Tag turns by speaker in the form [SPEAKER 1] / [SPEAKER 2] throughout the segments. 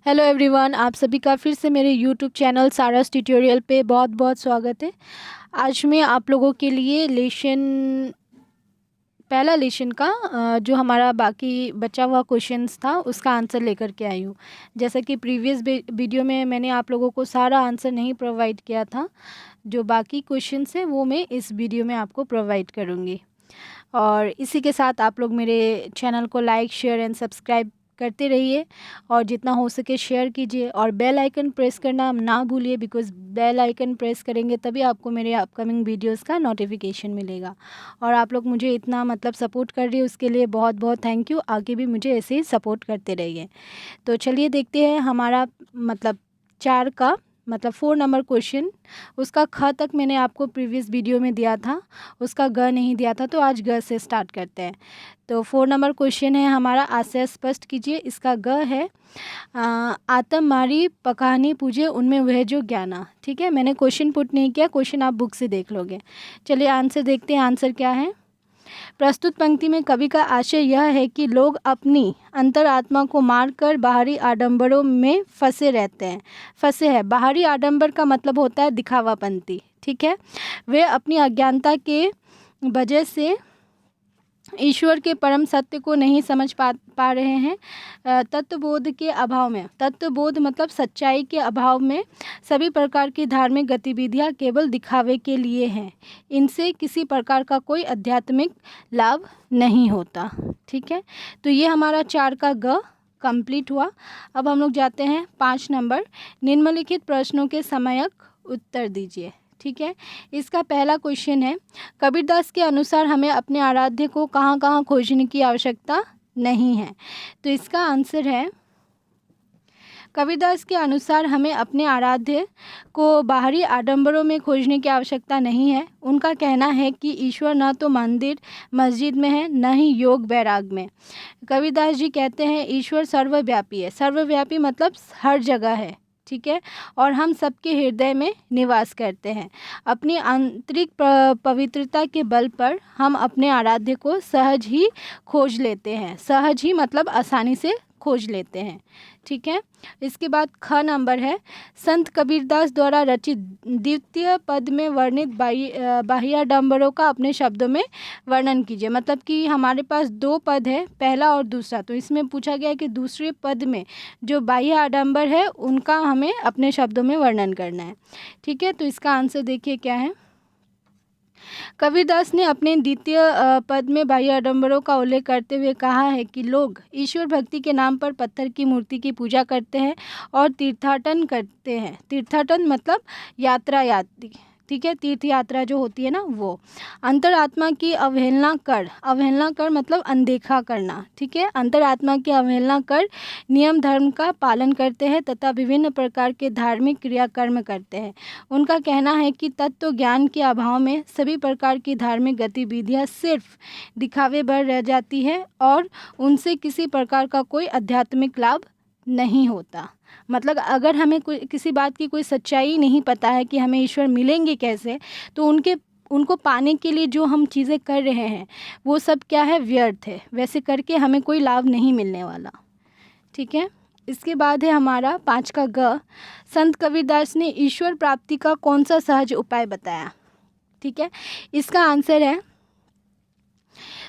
[SPEAKER 1] Hello everyone, आप सभी का फिर से मेरे यूट्यूब चैनल सारास ट्यूटोरियल पे बहुत बहुत स्वागत है। आज मैं आप लोगों के लिए पहला लेसन का जो हमारा बाकी बचा हुआ क्वेश्चंस था उसका आंसर लेकर के आई हूँ। जैसा कि प्रीवियस वीडियो में मैंने आप लोगों को सारा आंसर नहीं प्रोवाइड किया था, जो बाकी क्वेश्चंस हैं वो मैं इस वीडियो में आपको प्रोवाइड करूँगी। और इसी के साथ आप लोग मेरे चैनल को लाइक, शेयर एंड सब्सक्राइब करते रहिए और जितना हो सके शेयर कीजिए और बेल आइकन प्रेस करना ना भूलिए, बिकॉज़ बेल आइकन प्रेस करेंगे तभी आपको मेरे अपकमिंग वीडियोस का नोटिफिकेशन मिलेगा। और आप लोग मुझे इतना सपोर्ट कर रही है उसके लिए बहुत बहुत थैंक यू। आगे भी मुझे ऐसे ही सपोर्ट करते रहिए। तो चलिए देखते हैं हमारा 4 का 4 नंबर क्वेश्चन। उसका ख तक मैंने आपको प्रीवियस वीडियो में दिया था, उसका ग नहीं दिया था, तो आज ग से स्टार्ट करते हैं। तो 4 नंबर क्वेश्चन है हमारा, आशय स्पष्ट कीजिए। इसका ग है आतम मारी पकानी पूजे उनमें वह जो ज्ञाना। ठीक है, मैंने क्वेश्चन पुट नहीं किया, क्वेश्चन आप बुक से देख लोगे। चलिए आंसर देखते हैं। आंसर क्या है? प्रस्तुत पंक्ति में कवि का आशय यह है कि लोग अपनी अंतरात्मा को मारकर बाहरी आडंबरों में फंसे रहते हैं। फंसे हैं, बाहरी आडंबर का मतलब होता है दिखावापंती। ठीक है, वे अपनी अज्ञानता के वजह से ईश्वर के परम सत्य को नहीं समझ पा रहे हैं। तत्वबोध के अभाव में, तत्वबोध मतलब सच्चाई के अभाव में सभी प्रकार की धार्मिक गतिविधियां केवल दिखावे के लिए हैं। इनसे किसी प्रकार का कोई आध्यात्मिक लाभ नहीं होता। ठीक है, तो ये हमारा 4 का ग कंप्लीट हुआ। अब हम लोग जाते हैं 5 नंबर, निम्नलिखित प्रश्नों के समयक उत्तर दीजिए। ठीक है, इसका पहला क्वेश्चन है, कबीरदास के अनुसार हमें अपने आराध्य को कहाँ कहाँ खोजने की आवश्यकता नहीं है। तो इसका आंसर है, कबीरदास के अनुसार हमें अपने आराध्य को बाहरी आडंबरों में खोजने की आवश्यकता नहीं है। उनका कहना है कि ईश्वर न तो मंदिर मस्जिद में है, न ही योग वैराग में। कबीरदास जी कहते हैं ईश्वर सर्वव्यापी है। सर्वव्यापी मतलब हर जगह है। ठीक है, और हम सबके हृदय में निवास करते हैं। अपनी आंतरिक पवित्रता के बल पर हम अपने आराध्य को सहज ही खोज लेते हैं। सहज ही मतलब आसानी से खोज लेते हैं। ठीक है, इसके बाद ख नंबर है, संत कबीरदास द्वारा रचित द्वितीय पद में वर्णित बाह्याडंबरों का अपने शब्दों में वर्णन कीजिए। मतलब कि हमारे पास 2 पद है, पहला और दूसरा, तो इसमें पूछा गया है कि दूसरे पद में जो बाह्य आडंबर है उनका हमें अपने शब्दों में वर्णन करना है। ठीक है, तो इसका आंसर देखिए क्या है। कबीरदास ने अपने द्वितीय पद में बाह्य आडंबरों का उल्लेख करते हुए कहा है कि लोग ईश्वर भक्ति के नाम पर पत्थर की मूर्ति की पूजा करते हैं और तीर्थाटन करते हैं। तीर्थाटन मतलब यात्रा। ठीक है, तीर्थ यात्रा जो होती है ना वो। अंतरात्मा की अवहेलना कर मतलब अनदेखा करना। ठीक है, अंतरात्मा की अवहेलना कर नियम धर्म का पालन करते हैं तथा विभिन्न प्रकार के धार्मिक क्रियाकर्म करते हैं। उनका कहना है कि तत्व ज्ञान के अभाव में सभी प्रकार की धार्मिक गतिविधियां सिर्फ दिखावे भर रह जाती है और उनसे किसी प्रकार का कोई आध्यात्मिक लाभ नहीं होता। मतलब अगर हमें किसी बात की कोई सच्चाई नहीं पता है कि हमें ईश्वर मिलेंगे कैसे, तो उनको पाने के लिए जो हम चीज़ें कर रहे हैं वो सब क्या है, व्यर्थ है। वैसे करके हमें कोई लाभ नहीं मिलने वाला। ठीक है, इसके बाद है हमारा 5 का ग, संत कबीरदास ने ईश्वर प्राप्ति का कौन सा सहज उपाय बताया। ठीक है, इसका आंसर है,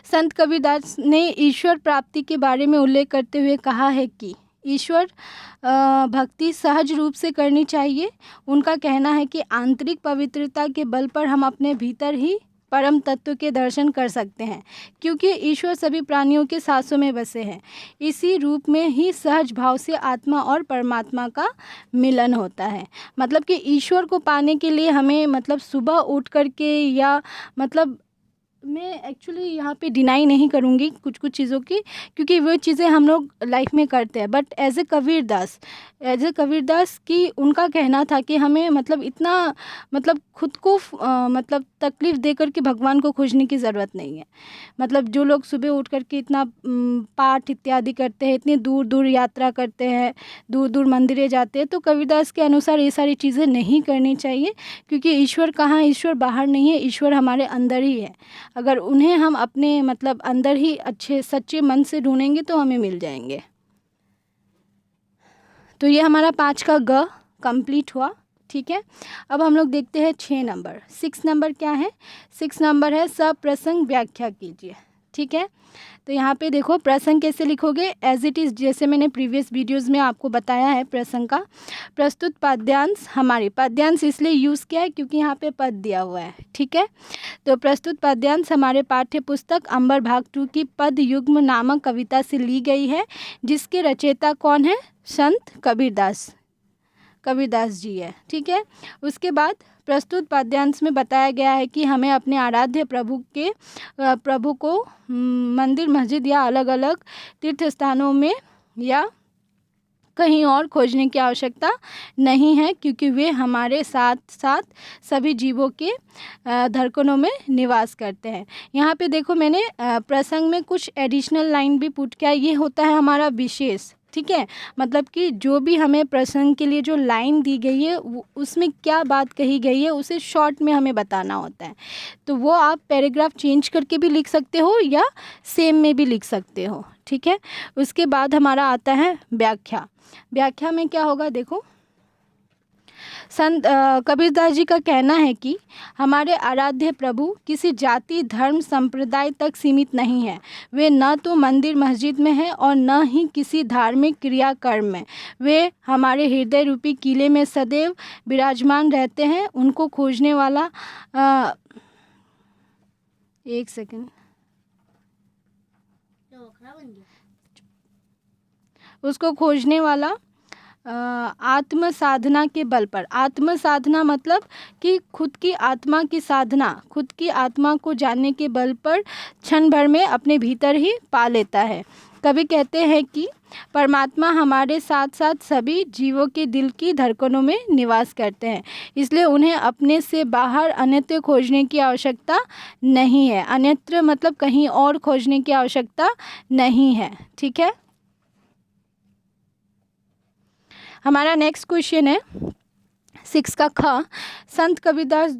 [SPEAKER 1] संत कबीरदास ने ईश्वर प्राप्ति के बारे में उल्लेख करते हुए कहा है कि ईश्वर भक्ति सहज रूप से करनी चाहिए। उनका कहना है कि आंतरिक पवित्रता के बल पर हम अपने भीतर ही परम तत्व के दर्शन कर सकते हैं, क्योंकि ईश्वर सभी प्राणियों के सांसों में बसे हैं। इसी रूप में ही सहज भाव से आत्मा और परमात्मा का मिलन होता है। मतलब कि ईश्वर को पाने के लिए हमें सुबह उठ करके या मैं एक्चुअली यहाँ पे डिनाई नहीं करूँगी कुछ चीज़ों की, क्योंकि वो चीज़ें हम लोग लाइफ में करते हैं। बट एज ए कबीरदास की उनका कहना था कि हमें इतना खुद को तकलीफ़ दे कर के भगवान को खोजने की ज़रूरत नहीं है। जो लोग सुबह उठ कर के इतना पाठ इत्यादि करते हैं, इतनी दूर दूर यात्रा करते हैं, दूर दूर मंदिरें जाते हैं, तो कबीरदास के अनुसार ये सारी चीज़ें नहीं करनी चाहिए, क्योंकि ईश्वर कहाँ है, ईश्वर बाहर नहीं है, ईश्वर हमारे अंदर ही है। अगर उन्हें हम अपने अंदर ही अच्छे सच्चे मन से ढूंढेंगे तो हमें मिल जाएंगे। तो ये हमारा 5 का ग कंप्लीट हुआ। ठीक है, अब हम लोग देखते हैं 6 नंबर। 6 नंबर क्या है? 6 नंबर है सप्रसंग व्याख्या कीजिए। ठीक है, तो यहाँ पे देखो प्रसंग कैसे लिखोगे, एज इट इज़, जैसे मैंने प्रीवियस वीडियोस में आपको बताया है प्रसंग का। प्रस्तुत पद्यांश हमारे, पद्यांश इसलिए यूज़ किया है क्योंकि यहाँ पे पद दिया हुआ है। ठीक है, तो प्रस्तुत पद्यांश हमारे पाठ्य पुस्तक अंबर भाग 2 की पद युग्म नामक कविता से ली गई है, जिसके रचयिता कौन है? संत कबीरदास जी है। ठीक है, उसके बाद प्रस्तुत पद्यांश में बताया गया है कि हमें अपने आराध्य प्रभु को मंदिर, मस्जिद या अलग अलग तीर्थ स्थानों में या कहीं और खोजने की आवश्यकता नहीं है, क्योंकि वे हमारे साथ साथ सभी जीवों के धड़कनों में निवास करते हैं। यहाँ पे देखो मैंने प्रसंग में कुछ एडिशनल लाइन भी पुट किया, ये होता है हमारा विशेष। ठीक है, मतलब कि जो भी हमें प्रसंग के लिए जो लाइन दी गई है उसमें क्या बात कही गई है उसे शॉर्ट में हमें बताना होता है। तो वो आप पैराग्राफ चेंज करके भी लिख सकते हो या सेम में भी लिख सकते हो। ठीक है, उसके बाद हमारा आता है व्याख्या। व्याख्या में क्या होगा देखो, संत कबीरदास जी का कहना है कि हमारे आराध्य प्रभु किसी जाति, धर्म, संप्रदाय तक सीमित नहीं है। वे न तो मंदिर मस्जिद में हैं और न ही किसी धार्मिक क्रियाकर्म में। वे हमारे हृदय रूपी किले में सदैव विराजमान रहते हैं। उनको खोजने वाला एक सेकंड, उसको खोजने वाला आत्म साधना के बल पर। आत्म साधना मतलब कि खुद की आत्मा की साधना, खुद की आत्मा को जानने के बल पर क्षण भर में अपने भीतर ही पा लेता है। कवि कहते हैं कि परमात्मा हमारे साथ साथ सभी जीवों के दिल की धड़कनों में निवास करते हैं, इसलिए उन्हें अपने से बाहर अन्यत्र खोजने की आवश्यकता नहीं है। अन्यत्र मतलब कहीं और खोजने की आवश्यकता नहीं है। ठीक है, हमारा नेक्स्ट क्वेश्चन है 6 का ख। संत कबीरदास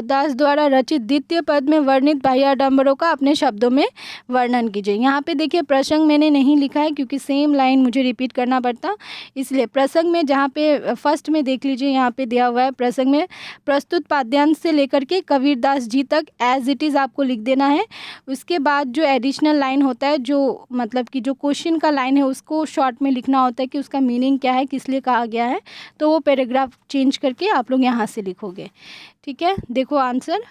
[SPEAKER 1] दास द्वारा रचित द्वितीय पद में वर्णित बाह्य आडंबरों का अपने शब्दों में वर्णन कीजिए। यहाँ पे देखिए प्रसंग मैंने नहीं लिखा है क्योंकि सेम लाइन मुझे रिपीट करना पड़ता, इसलिए प्रसंग में जहाँ पे फर्स्ट में देख लीजिए, यहाँ पे दिया हुआ है प्रसंग में प्रस्तुत पाद्यांश से लेकर के कबीरदास जी तक एज इट इज़ आपको लिख देना है। उसके बाद जो एडिशनल लाइन होता है, जो मतलब कि जो क्वेश्चन का लाइन है, उसको शॉर्ट में लिखना होता है कि उसका मीनिंग क्या है, किस लिए कहा गया है, तो वो पैराग्राफ चेंज करके आप लोग यहाँ से लिखोगे। ठीक है, देखो आंसर,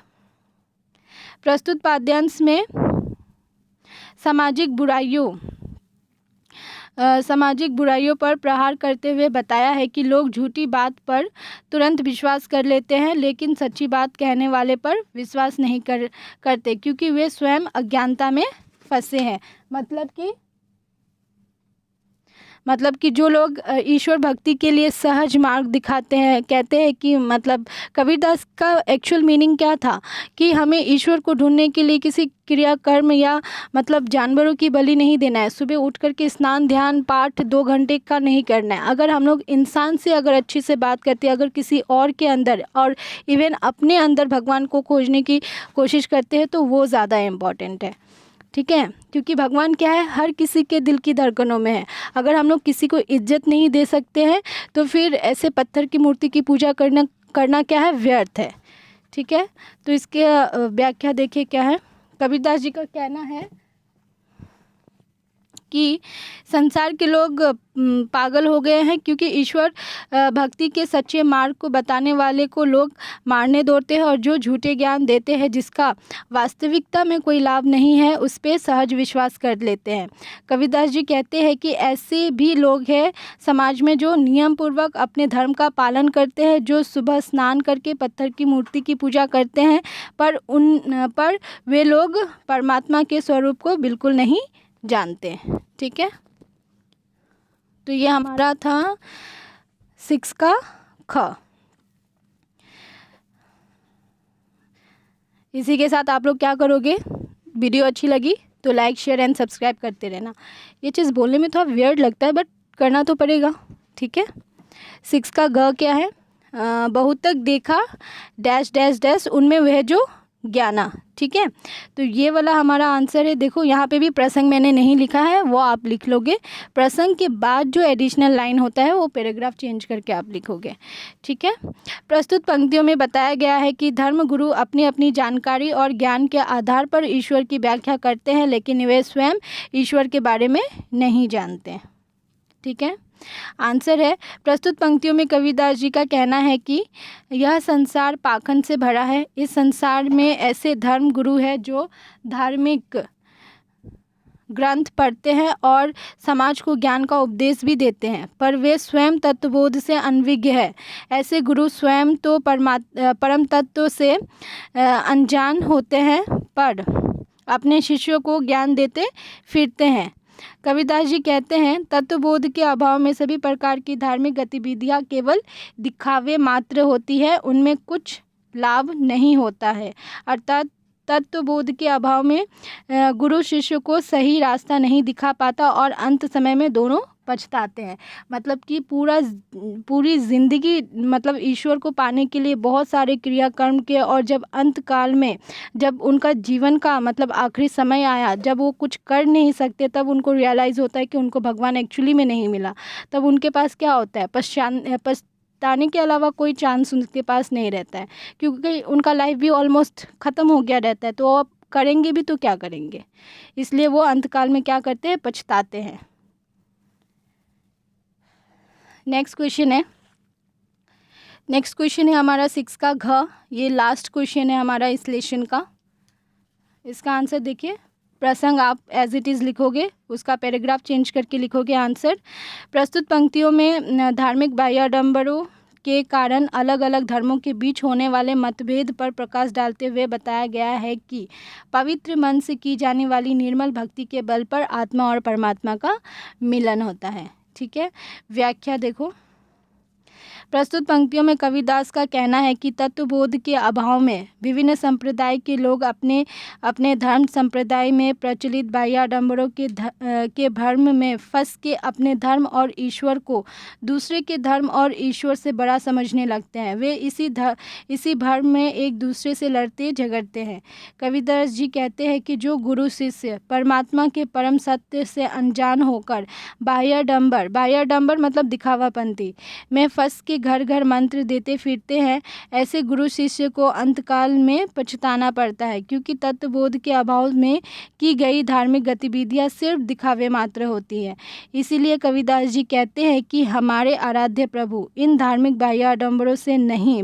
[SPEAKER 1] प्रस्तुत पाद्यांश में सामाजिक बुराइयों पर प्रहार करते हुए बताया है कि लोग झूठी बात पर तुरंत विश्वास कर लेते हैं, लेकिन सच्ची बात कहने वाले पर विश्वास नहीं करते, क्योंकि वे स्वयं अज्ञानता में फंसे हैं। मतलब कि जो लोग ईश्वर भक्ति के लिए सहज मार्ग दिखाते हैं, कहते हैं कि मतलब कबीरदास का एक्चुअल मीनिंग क्या था कि हमें ईश्वर को ढूंढने के लिए किसी क्रिया कर्म या मतलब जानवरों की बलि नहीं देना है। सुबह उठ करके स्नान, ध्यान, पाठ 2 घंटे का नहीं करना है। अगर हम लोग इंसान से अगर अच्छे से बात करते हैं, अगर किसी और के अंदर और इवन अपने अंदर भगवान को खोजने की कोशिश करते हैं, तो वो ज़्यादा इम्पॉर्टेंट है। ठीक है, क्योंकि भगवान क्या है, हर किसी के दिल की धड़कनों में है। अगर हम लोग किसी को इज्जत नहीं दे सकते हैं, तो फिर ऐसे पत्थर की मूर्ति की पूजा करना क्या है, व्यर्थ है। ठीक है, तो इसके व्याख्या देखिए क्या है। कबीरदास जी का कहना है कि संसार के लोग पागल हो गए हैं, क्योंकि ईश्वर भक्ति के सच्चे मार्ग को बताने वाले को लोग मारने दौड़ते हैं और जो झूठे ज्ञान देते हैं जिसका वास्तविकता में कोई लाभ नहीं है, उस पर सहज विश्वास कर लेते हैं। कबीरदास जी कहते हैं कि ऐसे भी लोग हैं समाज में जो नियम पूर्वक अपने धर्म का पालन करते हैं, जो सुबह स्नान करके पत्थर की मूर्ति की पूजा करते हैं, पर वे लोग परमात्मा के स्वरूप को बिल्कुल नहीं जानते। ठीक है, तो ये हमारा था 6 का ख। इसी के साथ आप लोग क्या करोगे, वीडियो अच्छी लगी तो लाइक, शेयर एंड सब्सक्राइब करते रहना। ये चीज़ बोलने में थोड़ा वियर्ड लगता है, बट करना तो पड़ेगा। ठीक है, 6 का ग क्या है, बहुत तक देखा डैश डैश डैश, उनमें वह जो ज्ञाना। ठीक है, तो ये वाला हमारा आंसर है। देखो यहाँ पे भी प्रसंग मैंने नहीं लिखा है, वो आप लिख लोगे। प्रसंग के बाद जो एडिशनल लाइन होता है वो पैराग्राफ चेंज करके आप लिखोगे। ठीक है, प्रस्तुत पंक्तियों में बताया गया है कि धर्मगुरु अपनी अपनी जानकारी और ज्ञान के आधार पर ईश्वर की व्याख्या करते हैं, लेकिन वे स्वयं ईश्वर के बारे में नहीं जानते। ठीक है, आंसर है, प्रस्तुत पंक्तियों में कबीरदास जी का कहना है कि यह संसार पाखंड से भरा है। इस संसार में ऐसे धर्म गुरु हैं जो धार्मिक ग्रंथ पढ़ते हैं और समाज को ज्ञान का उपदेश भी देते हैं, पर वे स्वयं तत्वबोध से अनभिज्ञ है। ऐसे गुरु स्वयं तो परम तत्व से अनजान होते हैं, पर अपने शिष्यों को ज्ञान देते फिरते हैं। कबीरदास जी कहते हैं, तत्वबोध के अभाव में सभी प्रकार की धार्मिक गतिविधियां केवल दिखावे मात्र होती है, उनमें कुछ लाभ नहीं होता है। अर्थात तत्वबोध के अभाव में गुरु शिष्य को सही रास्ता नहीं दिखा पाता और अंत समय में दोनों पछताते हैं। मतलब कि पूरी ज़िंदगी मतलब ईश्वर को पाने के लिए बहुत सारे क्रियाकर्म किए, और जब अंत काल में जब उनका जीवन का मतलब आखिरी समय आया, जब वो कुछ कर नहीं सकते, तब उनको रियलाइज़ होता है कि उनको भगवान एक्चुअली में नहीं मिला। तब उनके पास क्या होता है, पछताने के अलावा कोई चांस उनके पास नहीं रहता है, क्योंकि उनका लाइफ भी ऑलमोस्ट ख़त्म हो गया रहता है। तो अब करेंगे भी तो क्या करेंगे, इसलिए वो अंतकाल में क्या करते हैं, पछताते हैं। नेक्स्ट क्वेश्चन है हमारा 6 का घ। ये लास्ट क्वेश्चन है हमारा इस लेसन का। इसका आंसर देखिए, प्रसंग आप एज इट इज़ लिखोगे, उसका पैराग्राफ चेंज करके लिखोगे आंसर। प्रस्तुत पंक्तियों में धार्मिक बाह्याडंबरों के कारण अलग अलग धर्मों के बीच होने वाले मतभेद पर प्रकाश डालते हुए बताया गया है कि पवित्र मन से की जाने वाली निर्मल भक्ति के बल पर आत्मा और परमात्मा का मिलन होता है। ठीक है, व्याख्या देखो। प्रस्तुत पंक्तियों में कबीरदास का कहना है कि तत्वबोध के अभाव में विभिन्न संप्रदाय के लोग अपने अपने धर्म संप्रदाय में प्रचलित बाह्याडंबरों के भ्रम में फंस के अपने धर्म और ईश्वर को दूसरे के धर्म और ईश्वर से बड़ा समझने लगते हैं। वे इसी भ्रम में एक दूसरे से लड़ते झगड़ते हैं। कबीरदास जी कहते हैं कि जो गुरु शिष्य परमात्मा के परम सत्य से अनजान होकर बाह्याडंबर मतलब दिखावापंथी में फंस के घर घर मंत्र देते फिरते हैं, ऐसे गुरु शिष्य को अंतकाल में पछताना पड़ता है, क्योंकि तत्वबोध के अभाव में की गई धार्मिक गतिविधियां सिर्फ दिखावे मात्र होती है। इसीलिए कबीरदास जी कहते हैं कि हमारे आराध्य प्रभु इन धार्मिक बाह्याडंबरों से नहीं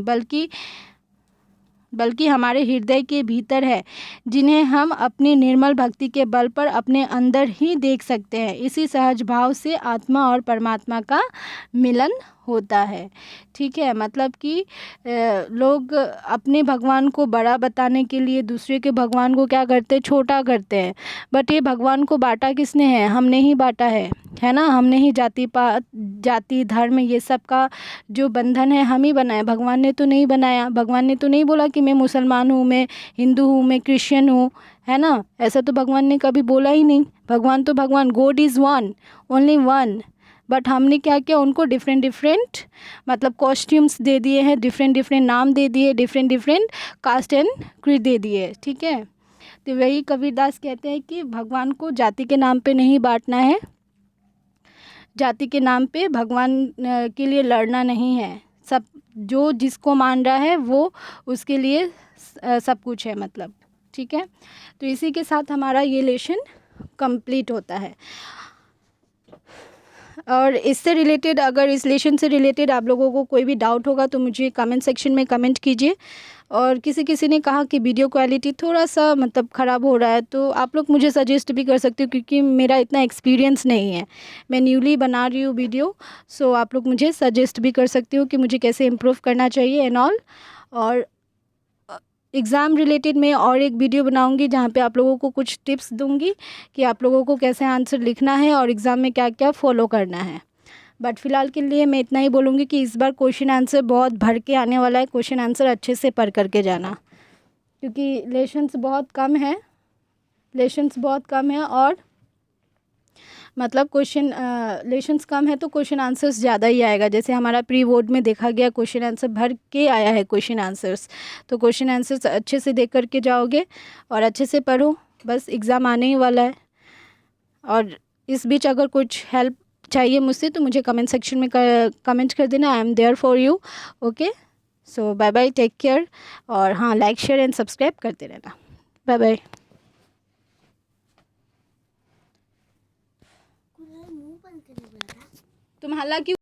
[SPEAKER 1] बल्कि हमारे हृदय के भीतर है, जिन्हें हम अपनी निर्मल भक्ति के बल पर अपने अंदर ही देख सकते हैं। इसी सहज भाव से आत्मा और परमात्मा का मिलन होता है। ठीक है, मतलब कि लोग अपने भगवान को बड़ा बताने के लिए दूसरे के भगवान को क्या करते हैं, छोटा करते हैं। बट ये भगवान को बांटा किसने है, हमने ही बांटा है ना। हमने ही जाति धर्म ये सब का जो बंधन है हम ही बनाए, भगवान ने तो नहीं बनाया। भगवान ने तो नहीं बोला कि मैं मुसलमान हूँ, मैं हिंदू हूँ, मैं क्रिश्चियन हूँ, है ना। ऐसा तो भगवान ने कभी बोला ही नहीं। भगवान तो भगवान, God is one, only one. But हमने क्या किया, उनको डिफरेंट मतलब कॉस्ट्यूम्स दे दिए हैं, डिफरेंट नाम दे दिए, डिफरेंट कास्ट एंड क्रीड दे दिए। ठीक है, तो वही कबीरदास कहते हैं कि भगवान को जाति के नाम पे नहीं बांटना है, जाति के नाम पे भगवान के लिए लड़ना नहीं है। सब जो जिसको मान रहा है वो उसके लिए सब कुछ है मतलब। ठीक है, तो इसी के साथ हमारा ये लेसन कंप्लीट होता है। और इससे रिलेटेड, अगर इस लेसन से रिलेटेड आप लोगों को कोई भी डाउट होगा तो मुझे कमेंट सेक्शन में कमेंट कीजिए। और किसी ने कहा कि वीडियो क्वालिटी थोड़ा सा मतलब ख़राब हो रहा है, तो आप लोग मुझे सजेस्ट भी कर सकते हो, क्योंकि मेरा इतना एक्सपीरियंस नहीं है, मैं न्यूली बना रही हूँ वीडियो। सो आप लोग मुझे सजेस्ट भी कर सकते हो कि मुझे कैसे इम्प्रूव करना चाहिए एंड ऑल। और एग्ज़ाम रिलेटेड मैं और एक वीडियो बनाऊंगी जहाँ पे आप लोगों को कुछ टिप्स दूंगी कि आप लोगों को कैसे आंसर लिखना है और एग्ज़ाम में क्या क्या फॉलो करना है। बट फ़िलहाल के लिए मैं इतना ही बोलूँगी कि इस बार क्वेश्चन आंसर बहुत भर के आने वाला है। क्वेश्चन आंसर अच्छे से पढ़ करके जाना, क्योंकि लेसन्स बहुत कम है और मतलब क्वेश्चन लेशंस कम है तो क्वेश्चन आंसर्स ज़्यादा ही आएगा। जैसे हमारा प्री बोर्ड में देखा गया क्वेश्चन आंसर भर के आया है क्वेश्चन आंसर्स, तो क्वेश्चन आंसर्स अच्छे से देख करके जाओगे और अच्छे से पढ़ो, बस एग्ज़ाम आने ही वाला है। और इस बीच अगर कुछ हेल्प चाहिए मुझसे तो मुझे कमेंट सेक्शन में कमेंट कर देना, I am there for you. Okay, so bye bye, take care. और हाँ, लाइक शेयर एंड सब्सक्राइब करते रहना। Bye bye. तुम हल्ला क्यों